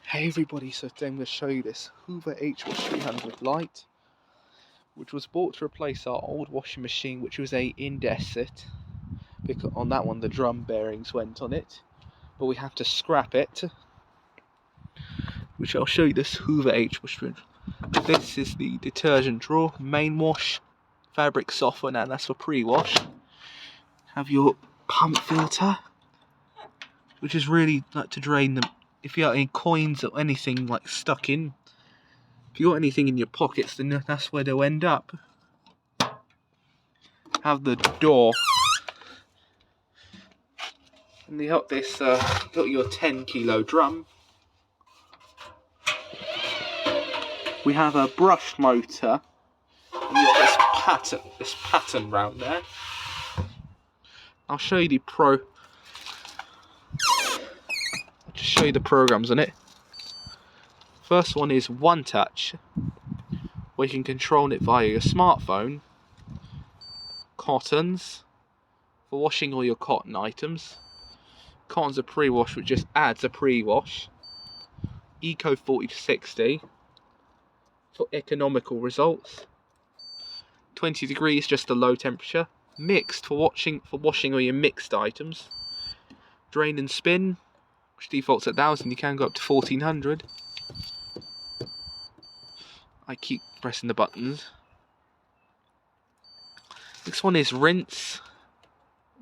Hey everybody, so today I'm going to show you this Hoover H-Wash 300 Lite, which was bought to replace our old washing machine, which was a indesit, because on that one the drum bearings went on it, but we have to scrap it, which I'll show you. This Hoover H-Wash. This is the detergent drawer, main wash, fabric softener, and that's for pre-wash. Have your pump filter, which is really like to drain them. If you have any coins or anything like stuck in, if you got anything in your pockets, then that's where they'll end up. Have the door, and you got this, got your 10 kilo drum. We have a brush motor, and you got this pattern round there. I'll show you the show you the programs on it. First one is One Touch, where you can control it via your smartphone. Cottons, for washing all your cotton items. Cotton's a pre-wash, which just adds a pre-wash. Eco 40 to 60 for economical results. 20 degrees, just a low temperature. Mixed for washing all your mixed items. Drain and spin, which defaults at 1000. You can go up to 1400. I keep pressing the buttons. Next one is rinse.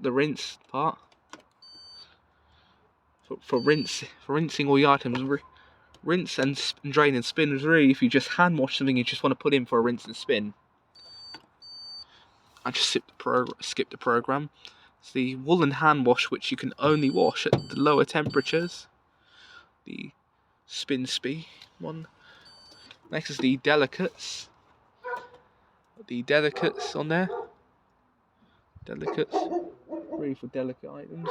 The rinse part. For rinsing all your items. Rinse and drain and spin is really if you just hand wash something you just want to put in for a rinse and spin. I just skip the program. It's the woolen hand wash, which you can only wash at the lower temperatures. The spin speed one. Next is the delicates. The delicates on there. Delicates, really for delicate items.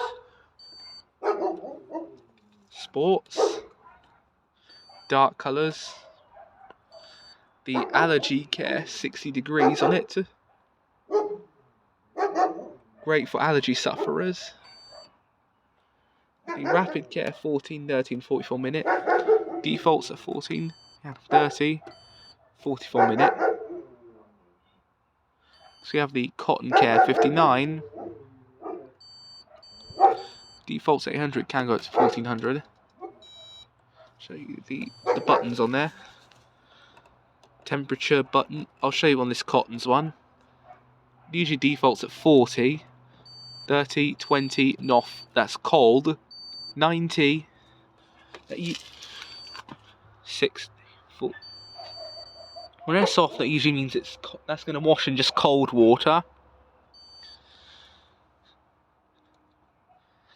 Sports. Dark colours. The allergy care, 60 degrees on it. Great for allergy sufferers. The rapid care, 14, 13, 44 minute. Defaults at 14, 30, 44 minute. So we have the cotton care, 59. Defaults 800, can go up to 1400. Show you the buttons on there. Temperature button. I'll show you on this cottons one. Usually defaults at 40, 30, 20, and off. That's cold. 90, 60, 40. When they're soft, that usually means that's going to wash in just cold water.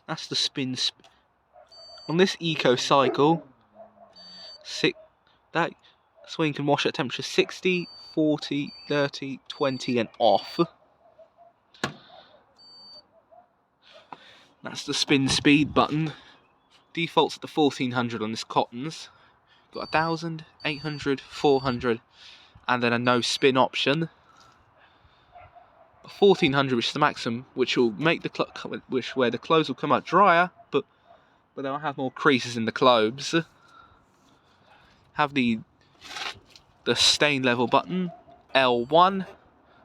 That's the spin. On this eco cycle, that's where you can wash at temperature 60, 40, 30, 20, and off. That's the spin speed button. Defaults at the 1400 on this cottons. Got 1000, 800, 400, and then a no spin option. 1400, which is the maximum, which will make where the clothes will come out drier, but they'll have more creases in the clothes. Have the stain level button. L1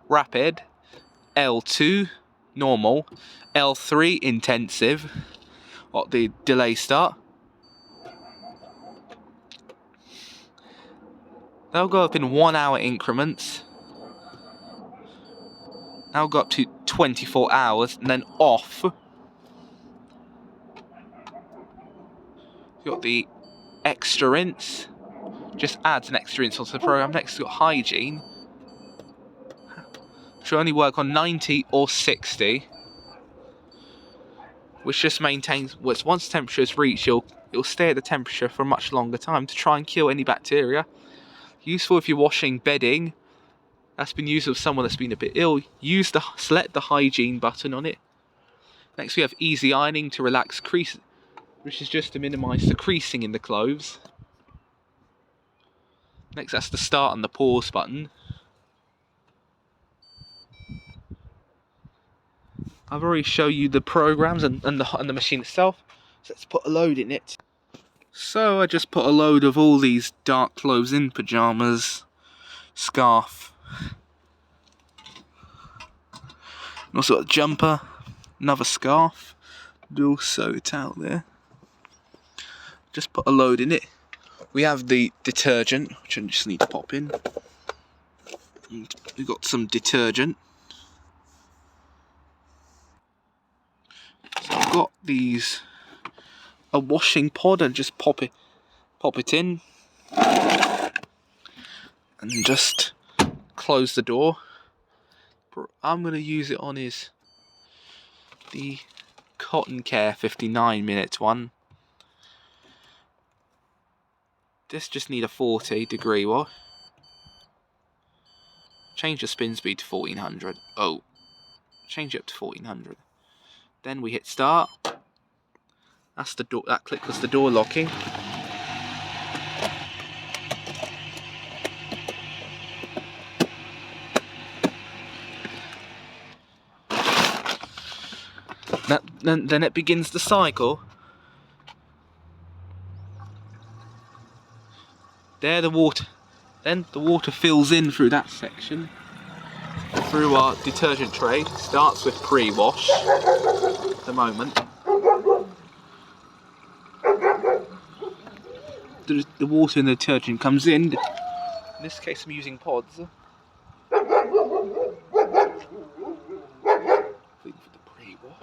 rapid, L2 normal, L3 intensive. What the delay start. They'll go up in 1 hour increments. Now go up to 24 hours and then off. You've got the extra rinse. Just adds an extra rinse onto the program. Next you've got hygiene, which will only work on 90 or 60. Which just maintains, once temperature is reached, it'll stay at the temperature for a much longer time to try and kill any bacteria. Useful if you're washing bedding. That's been used with someone that's been a bit ill. Select the hygiene button on it. Next we have easy ironing to relax crease, which is just to minimise the creasing in the clothes. Next that's the start and the pause button. I've already shown you the programs and the machine itself. So let's put a load in it. So I just put a load of all these dark clothes in, pyjamas, scarf, and also a jumper, another scarf, and also a towel there. Just put a load in it. We have the detergent, which I just need to pop in. And we've got some detergent. So I've got a washing pod, and just pop it in, and just close the door. I'm going to use it on the Cotton Care 59-minute one. This just need a 40-degree wash. Change the spin speed to 1400. Oh, change it up to 1400. Then we hit start. That's the door. That click was the door locking. Then it begins the cycle. There the water. Then the water fills in through that section. Through our detergent tray. Starts with pre-wash at the moment. The water in the detergent comes in. In this case I'm using pods. Waiting for the pre-wash.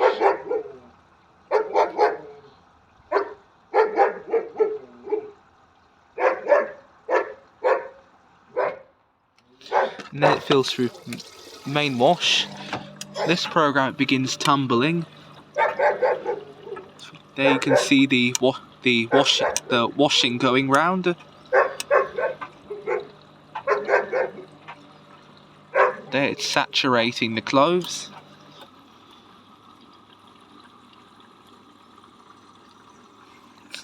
And then it fills through main wash. This program, it begins tumbling. There you can see the washing going round. There it's saturating the clothes.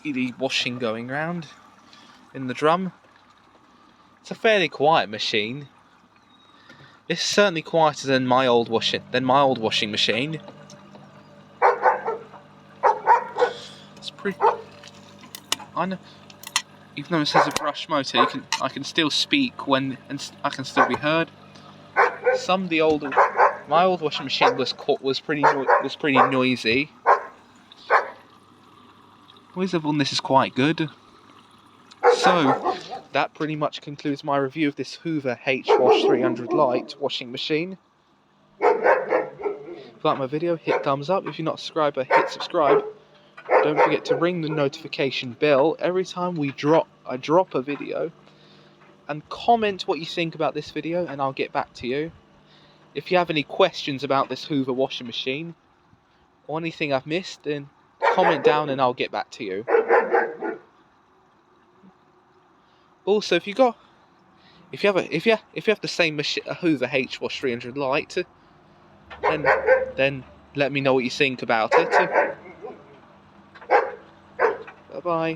See the washing going round in the drum. It's a fairly quiet machine. It's certainly quieter than my old washing machine. It's pretty. I know. Even though it says a brush motor, I can still speak and I can still be heard. My old washing machine was pretty noisy. Noise level on this is quite good. So that pretty much concludes my review of this Hoover H-Wash 300 Lite washing machine. If you like my video, hit thumbs up. If you're not a subscriber, hit subscribe. Don't forget to ring the notification bell every time I drop a video, and comment what you think about this video, and I'll get back to you. If you have any questions about this Hoover washing machine or anything I've missed, then comment down and I'll get back to you. Also, if you have the same Hoover H-Wash 300 Lite, then let me know what you think about it. Bye bye.